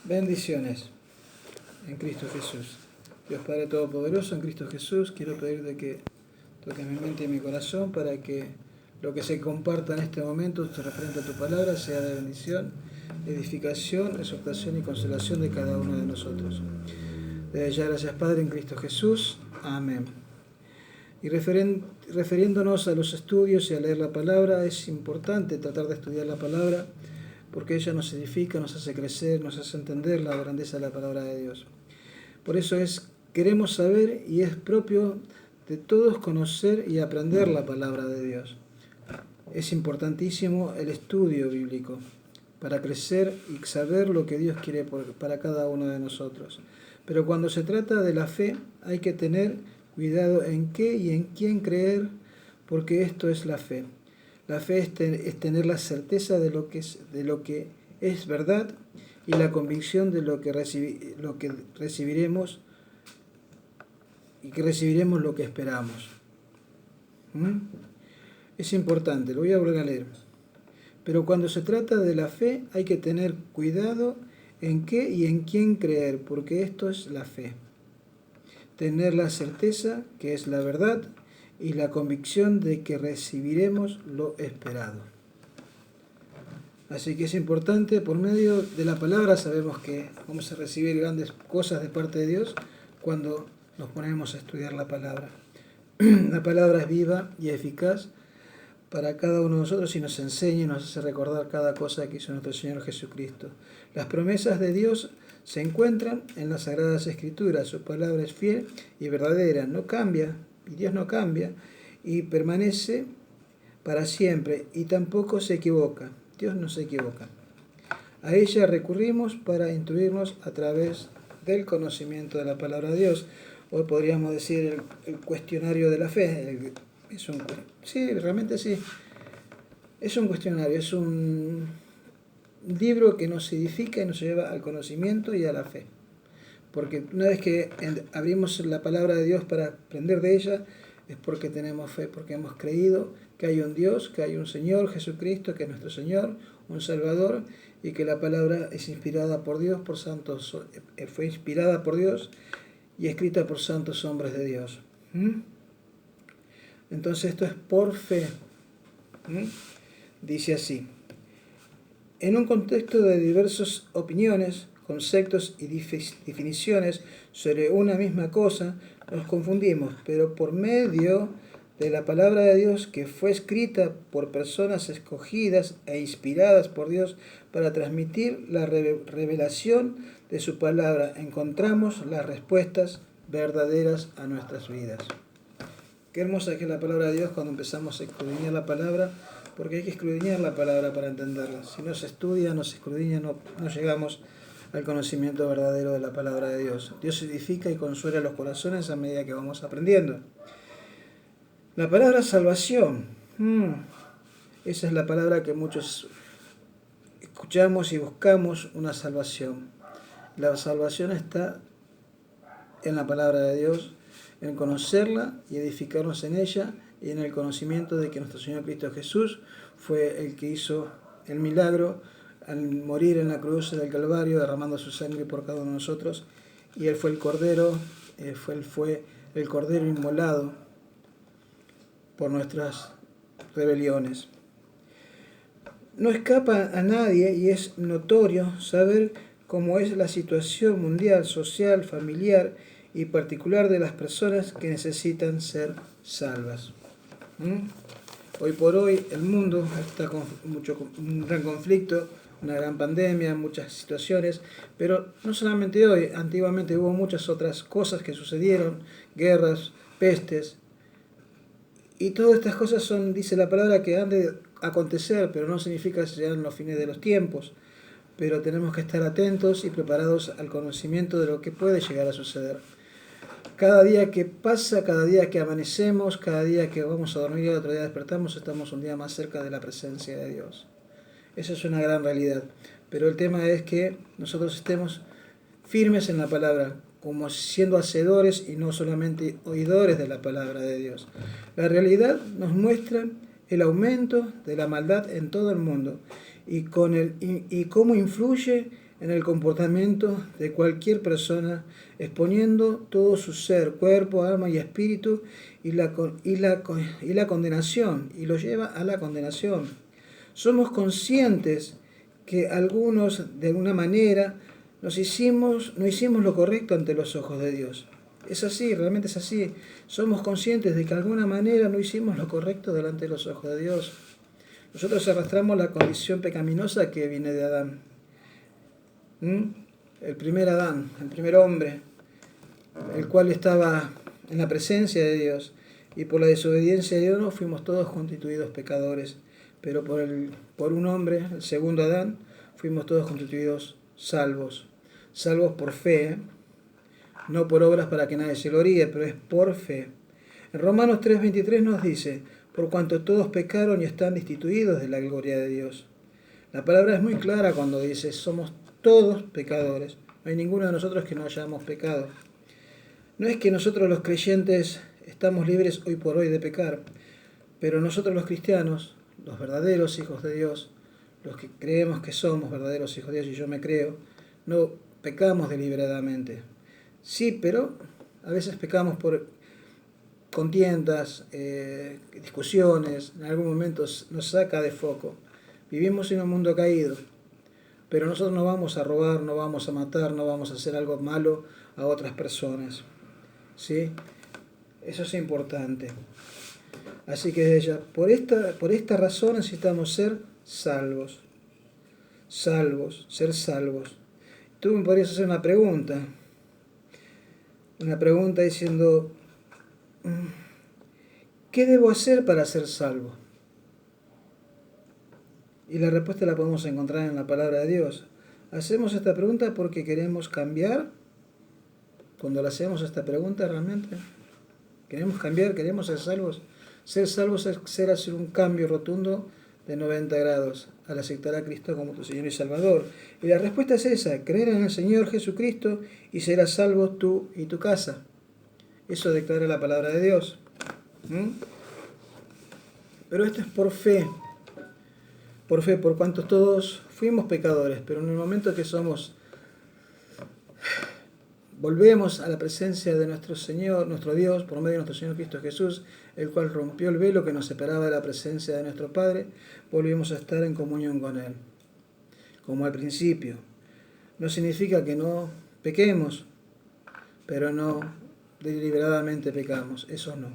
Bendiciones en Cristo Jesús. Dios Padre Todopoderoso, en Cristo Jesús, quiero pedirte que toques mi mente y mi corazón para que lo que se comparta en este momento referente a tu palabra sea de bendición, edificación, exhortación y consolación de cada uno de nosotros. Desde ya, gracias Padre en Cristo Jesús. Amén. Y refiriéndonos a los estudios y a leer la palabra, es importante tratar de estudiar la palabra porque ella nos edifica, nos hace crecer, nos hace entender la grandeza de la palabra de Dios. Por eso queremos saber y es propio de todos conocer y aprender la palabra de Dios. Es importantísimo el estudio bíblico para crecer y saber lo que Dios quiere para cada uno de nosotros. Pero cuando se trata de la fe, hay que tener cuidado en qué y en quién creer, porque esto es la fe. La fe es tener la certeza de lo que es verdad y la convicción de lo que recibiremos y que recibiremos lo que esperamos. Es importante, lo voy a volver a leer. Pero cuando se trata de la fe hay que tener cuidado en qué y en quién creer, porque esto es la fe. Tener la certeza que es la verdad y la convicción de que recibiremos lo esperado. Así que es importante, por medio de la palabra sabemos que vamos a recibir grandes cosas de parte de Dios cuando nos ponemos a estudiar la palabra. La palabra es viva y eficaz para cada uno de nosotros y nos enseña y nos hace recordar cada cosa que hizo nuestro Señor Jesucristo. Las promesas de Dios se encuentran en las Sagradas Escrituras. Su palabra es fiel y verdadera, no cambia, y Dios no cambia, y permanece para siempre, y tampoco se equivoca. Dios no se equivoca. A ella recurrimos para instruirnos a través del conocimiento de la palabra de Dios. Hoy podríamos decir el cuestionario de la fe. Sí, realmente sí. Es un cuestionario, es un libro que nos edifica y nos lleva al conocimiento y a la fe. Porque una vez que abrimos la palabra de Dios para aprender de ella, es porque tenemos fe, porque hemos creído que hay un Dios, que hay un Señor, Jesucristo, que es nuestro Señor, un Salvador, y que la palabra es inspirada por Dios, fue inspirada por Dios y escrita por santos hombres de Dios. Entonces esto es por fe. Dice así: en un contexto de diversas opiniones, conceptos y definiciones sobre una misma cosa, nos confundimos, pero por medio de la palabra de Dios, que fue escrita por personas escogidas e inspiradas por Dios para transmitir la revelación de su palabra, encontramos las respuestas verdaderas a nuestras vidas. Qué hermosa que es la palabra de Dios cuando empezamos a escudriñar la palabra, porque hay que escudriñar la palabra para entenderla. Si no se estudia, no se escudriña, no llegamos al conocimiento verdadero de la palabra de Dios. Dios edifica y consuela los corazones a medida que vamos aprendiendo. La palabra salvación, esa es la palabra que muchos escuchamos y buscamos, una salvación. La salvación está en la palabra de Dios, en conocerla y edificarnos en ella, y en el conocimiento de que nuestro Señor Cristo Jesús fue el que hizo el milagro al morir en la cruz del Calvario, derramando su sangre por cada uno de nosotros, y Él fue el Cordero, fue el Cordero inmolado por nuestras rebeliones. No escapa a nadie y es notorio saber cómo es la situación mundial, social, familiar y particular de las personas que necesitan ser salvas. Hoy por hoy el mundo está con un gran conflicto, una gran pandemia, muchas situaciones, pero no solamente hoy, antiguamente hubo muchas otras cosas que sucedieron, guerras, pestes, y todas estas cosas son, dice la palabra, que han de acontecer, pero no significa que sean los fines de los tiempos, pero tenemos que estar atentos y preparados al conocimiento de lo que puede llegar a suceder. Cada día que pasa, cada día que amanecemos, cada día que vamos a dormir y otro día despertamos, estamos un día más cerca de la presencia de Dios. Esa es una gran realidad. Pero el tema es que nosotros estemos firmes en la palabra, como siendo hacedores y no solamente oidores de la palabra de Dios. La realidad nos muestra el aumento de la maldad en todo el mundo y cómo influye en el comportamiento de cualquier persona, exponiendo todo su ser, cuerpo, alma y espíritu, y la condenación, y lo lleva a la condenación. Somos conscientes que algunos, de alguna manera, no hicimos lo correcto ante los ojos de Dios. Es así, realmente es así. Somos conscientes de que de alguna manera no hicimos lo correcto delante de los ojos de Dios. Nosotros arrastramos la condición pecaminosa que viene de Adán. El primer Adán, el primer hombre, el cual estaba en la presencia de Dios, y por la desobediencia de Dios nos fuimos todos constituidos pecadores, pero por un hombre, el segundo Adán, fuimos todos constituidos salvos por fe, no por obras para que nadie se gloríe, pero es por fe. En Romanos 3:23 nos dice, por cuanto todos pecaron y están destituidos de la gloria de Dios. La palabra es muy clara cuando dice, somos todos pecadores. No hay ninguno de nosotros que no hayamos pecado. No es que nosotros los creyentes estamos libres hoy por hoy de pecar, pero nosotros los cristianos, los verdaderos hijos de Dios, los que creemos que somos verdaderos hijos de Dios, y yo me creo, no pecamos deliberadamente. Sí, pero a veces pecamos por contiendas, discusiones, en algún momento nos saca de foco. Vivimos en un mundo caído, pero nosotros no vamos a robar, no vamos a matar, no vamos a hacer algo malo a otras personas. ¿Sí? Eso es importante. Así que por esta razón necesitamos ser salvos. Ser salvos. Tú me podrías hacer una pregunta diciendo, ¿qué debo hacer para ser salvo? Y la respuesta la podemos encontrar en la palabra de Dios. Hacemos esta pregunta porque queremos cambiar. Cuando le hacemos esta pregunta, realmente queremos cambiar, queremos ser salvos. Ser salvos es hacer un cambio rotundo de 90 grados al aceptar a Cristo como tu Señor y Salvador. Y la respuesta es esa, creer en el Señor Jesucristo y serás salvo tú y tu casa. Eso declara la palabra de Dios. Pero esto es por fe, por cuanto todos fuimos pecadores, pero en el momento que volvemos a la presencia de nuestro Señor, nuestro Dios, por medio de nuestro Señor Cristo Jesús, el cual rompió el velo que nos separaba de la presencia de nuestro Padre, volvemos a estar en comunión con Él, como al principio. No significa que no pequemos, pero no deliberadamente pecamos, eso no.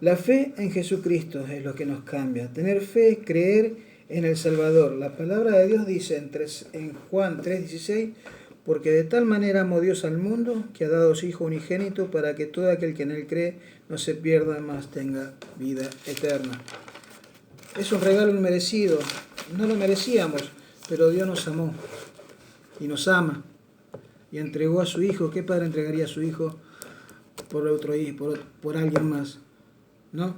La fe en Jesucristo es lo que nos cambia. Tener fe es creer en el Salvador. La palabra de Dios dice en Juan 3:16, porque de tal manera amó Dios al mundo que ha dado a su Hijo unigénito para que todo aquel que en Él cree no se pierda, mas tenga vida eterna. Es un regalo inmerecido. No lo merecíamos, pero Dios nos amó y nos ama y entregó a su Hijo. ¿Qué padre entregaría a su Hijo por otro hijo, por alguien más? ¿No?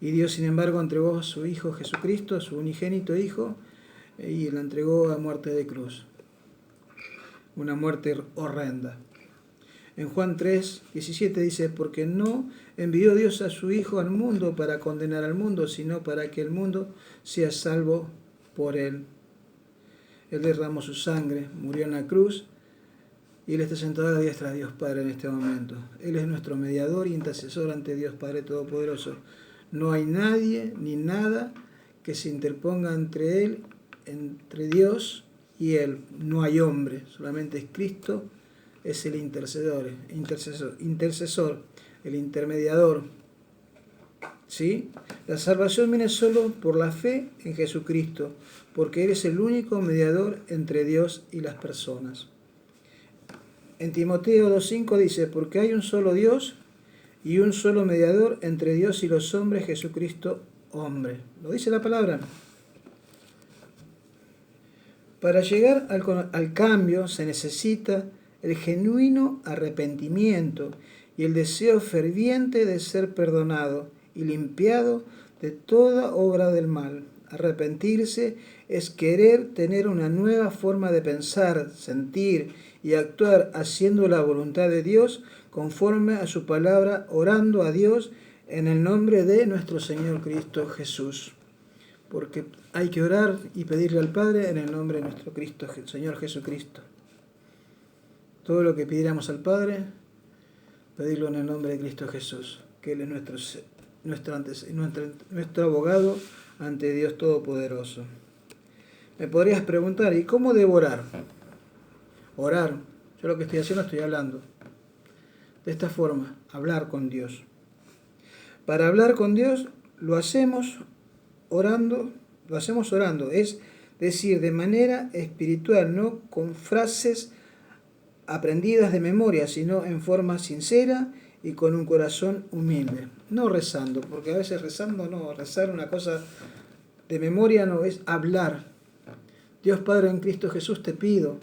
Y Dios, sin embargo, entregó a su Hijo Jesucristo, su unigénito Hijo, y la entregó a muerte de cruz. Una muerte horrenda. En Juan 3:17 dice, porque no envió Dios a su Hijo al mundo para condenar al mundo, sino para que el mundo sea salvo por Él. Él derramó su sangre, murió en la cruz, y Él está sentado a la diestra de Dios Padre en este momento. Él es nuestro mediador e intercesor ante Dios Padre Todopoderoso. No hay nadie ni nada que se interponga entre Dios y Él. No hay hombre, solamente es Cristo, es el intercesor, el intermediador. ¿Sí? La salvación viene solo por la fe en Jesucristo, porque Él es el único mediador entre Dios y las personas. En Timoteo 2:5 dice, porque hay un solo Dios y un solo mediador entre Dios y los hombres, Jesucristo hombre. Lo dice la palabra. Para llegar al cambio se necesita el genuino arrepentimiento y el deseo ferviente de ser perdonado y limpiado de toda obra del mal. Arrepentirse es querer tener una nueva forma de pensar, sentir y actuar haciendo la voluntad de Dios conforme a su palabra, orando a Dios en el nombre de nuestro Señor Cristo Jesús. porque hay que orar y pedirle al Padre en el nombre de nuestro Cristo, Señor Jesucristo. Todo lo que pidiéramos al Padre, pedirlo en el nombre de Cristo Jesús, que Él es nuestro abogado ante Dios Todopoderoso. Me podrías preguntar, ¿y cómo debo orar? Orar, yo lo que estoy haciendo, estoy hablando. De esta forma, hablar con Dios. Para hablar con Dios lo hacemos orando, es decir, de manera espiritual, no con frases aprendidas de memoria, sino en forma sincera y con un corazón humilde. No rezando, porque a veces rezar una cosa de memoria no, es hablar. Dios Padre en Cristo Jesús te pido,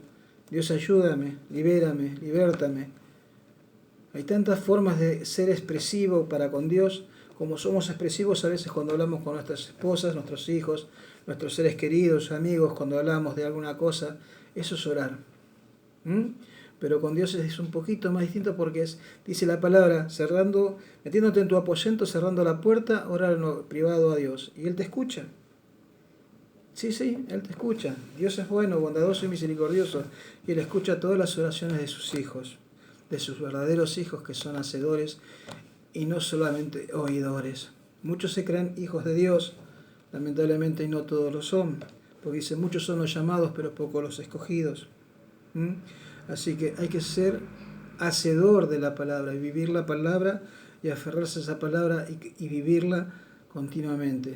Dios ayúdame, libérame, libértame. Hay tantas formas de ser expresivo para con Dios, como somos expresivos a veces cuando hablamos con nuestras esposas, nuestros hijos, nuestros seres queridos, amigos, cuando hablamos de alguna cosa. Eso es orar. Pero con Dios es un poquito más distinto porque dice la palabra, metiéndote en tu aposento, cerrando la puerta, orar en lo privado a Dios. Y Él te escucha. Sí, Él te escucha. Dios es bueno, bondadoso y misericordioso. Y Él escucha todas las oraciones de sus hijos, de sus verdaderos hijos que son hacedores y no solamente oidores. Muchos se creen hijos de Dios, lamentablemente no todos lo son, porque dice, muchos son los llamados, pero pocos los escogidos. Así que hay que ser hacedor de la palabra y vivir la palabra y aferrarse a esa palabra y vivirla continuamente.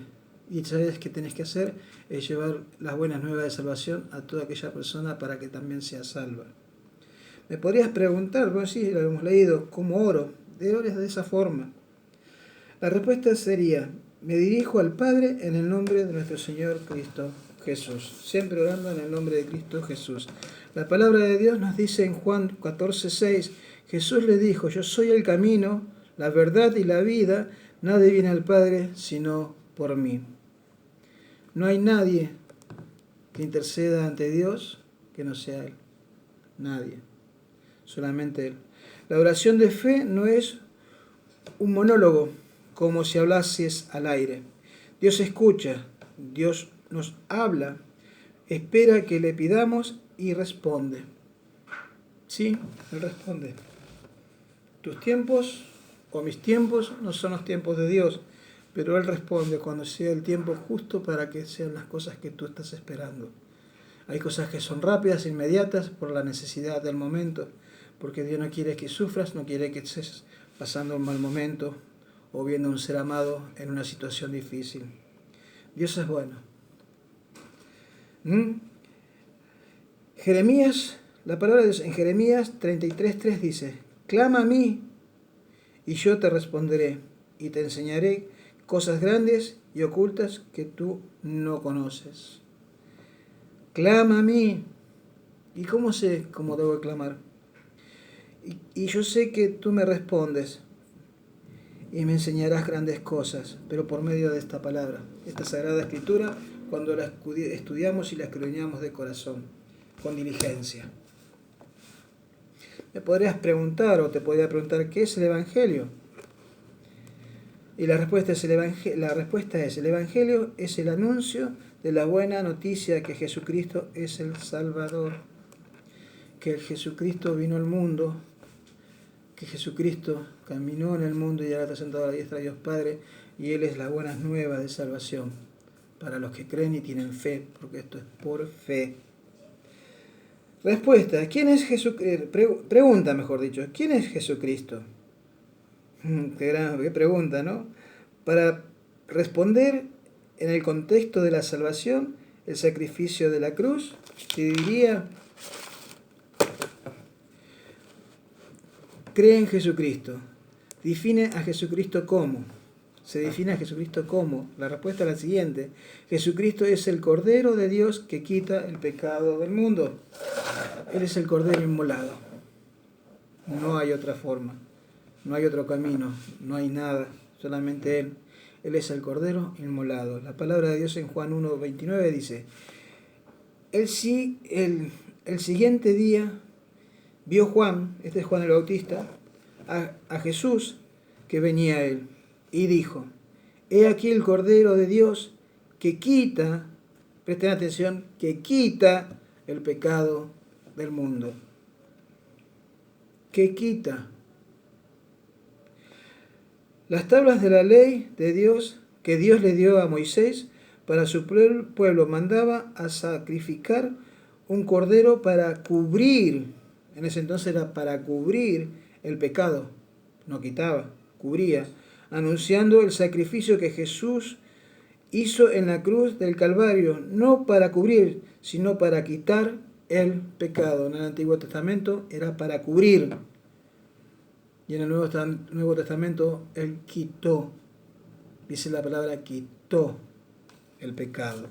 Y sabes qué tenés que hacer, es llevar las buenas nuevas de salvación a toda aquella persona para que también sea salva. Me podrías preguntar, bueno, sí, lo hemos leído, ¿cómo oro? Ores de esa forma. La respuesta sería, me dirijo al Padre en el nombre de nuestro Señor Cristo Jesús. Siempre orando en el nombre de Cristo Jesús. La palabra de Dios nos dice en Juan 14:6, Jesús le dijo, yo soy el camino, la verdad y la vida, nadie viene al Padre sino por mí. No hay nadie que interceda ante Dios que no sea Él. Nadie. Solamente Él. La oración de fe no es un monólogo, como si hablases al aire. Dios escucha, Dios nos habla, espera que le pidamos y responde. Sí, Él responde. Tus tiempos o mis tiempos no son los tiempos de Dios, pero Él responde cuando sea el tiempo justo para que sean las cosas que tú estás esperando. Hay cosas que son rápidas, inmediatas, por la necesidad del momento, porque Dios no quiere que sufras, no quiere que estés pasando un mal momento o viendo a un ser amado en una situación difícil. Dios es bueno. Jeremías, la palabra de Dios en Jeremías 33:3 dice, clama a mí y yo te responderé y te enseñaré cosas grandes y ocultas que tú no conoces. Clama a mí. ¿Y cómo sé cómo debo clamar? Y yo sé que tú me respondes y me enseñarás grandes cosas, pero por medio de esta palabra, esta Sagrada Escritura, cuando la estudiamos y la escudriñamos de corazón, con diligencia. Me podrías preguntar o te podría preguntar, ¿qué es el Evangelio? Y la respuesta es, el Evangelio es el anuncio de la buena noticia que Jesucristo es el Salvador, que Jesucristo vino al mundo, que Jesucristo caminó en el mundo y ahora está sentado a la diestra de Dios Padre, y Él es la buena nueva de salvación para los que creen y tienen fe, porque esto es por fe. Respuesta, ¿quién es Jesucristo? Pregunta, mejor dicho, ¿quién es Jesucristo? Qué pregunta, ¿no? Para responder en el contexto de la salvación, el sacrificio de la cruz, te diría, cree en Jesucristo. Define a Jesucristo como. Se define a Jesucristo como. La respuesta es la siguiente. Jesucristo es el Cordero de Dios que quita el pecado del mundo. Él es el Cordero inmolado. No hay otra forma. No hay otro camino. No hay nada. Solamente Él. Él es el Cordero inmolado. La palabra de Dios en Juan 1:29 dice, el siguiente día vio Juan, este es Juan el Bautista, a Jesús que venía a él, y dijo, he aquí el Cordero de Dios que quita, presten atención, que quita el pecado del mundo. Que quita. Las tablas de la ley de Dios que Dios le dio a Moisés para su pueblo mandaba a sacrificar un cordero para cubrir, en ese entonces era para cubrir el pecado, no quitaba, cubría, anunciando el sacrificio que Jesús hizo en la cruz del Calvario, no para cubrir, sino para quitar el pecado. En el Antiguo Testamento era para cubrir, y en el Nuevo Testamento Él quitó, dice la palabra, quitó el pecado.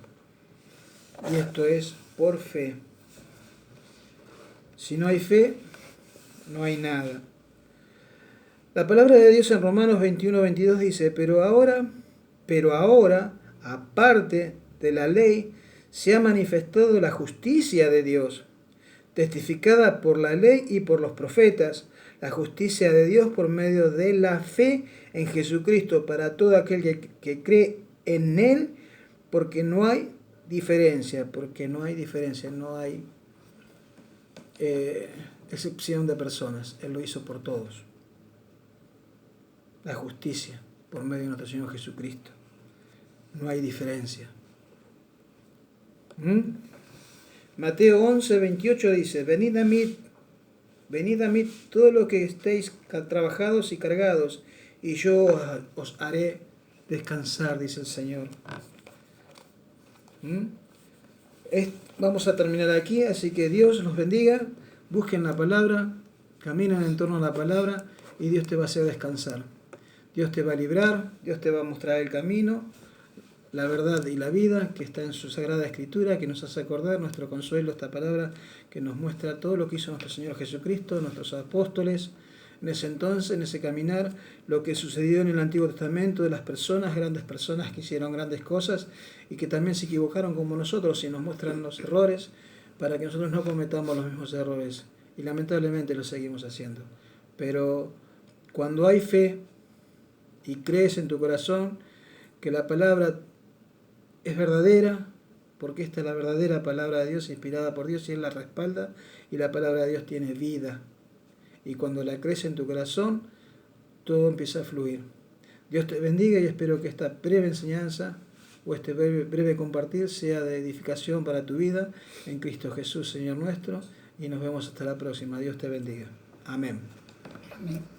Y esto es por fe. Si no hay fe, no hay nada. La palabra de Dios en Romanos 21-22 dice, pero ahora, aparte de la ley, se ha manifestado la justicia de Dios, testificada por la ley y por los profetas, la justicia de Dios por medio de la fe en Jesucristo para todo aquel que cree en Él, porque no hay diferencia, no hay excepción de personas. Él lo hizo por todos. La justicia por medio de nuestro Señor Jesucristo. No hay diferencia. Mateo 11:28 dice, venid a mí todos los que estéis trabajados y cargados, y yo os haré descansar, dice el Señor. Vamos a terminar aquí, así que Dios los bendiga, busquen la palabra, caminen en torno a la palabra, y Dios te va a hacer descansar. Dios te va a librar, Dios te va a mostrar el camino, la verdad y la vida que está en su Sagrada Escritura, que nos hace acordar nuestro consuelo, esta palabra que nos muestra todo lo que hizo nuestro Señor Jesucristo, nuestros apóstoles, en ese entonces, en ese caminar, lo que sucedió en el Antiguo Testamento de las personas, grandes personas que hicieron grandes cosas y que también se equivocaron como nosotros y nos muestran los errores para que nosotros no cometamos los mismos errores. Y lamentablemente lo seguimos haciendo. Pero cuando hay fe y crees en tu corazón que la palabra es verdadera, porque esta es la verdadera palabra de Dios, inspirada por Dios, y Él la respalda, y la palabra de Dios tiene vida. Y cuando la crees en tu corazón, todo empieza a fluir. Dios te bendiga y espero que esta breve enseñanza o este breve compartir sea de edificación para tu vida en Cristo Jesús, Señor nuestro, y nos vemos hasta la próxima. Dios te bendiga. Amén. Amén.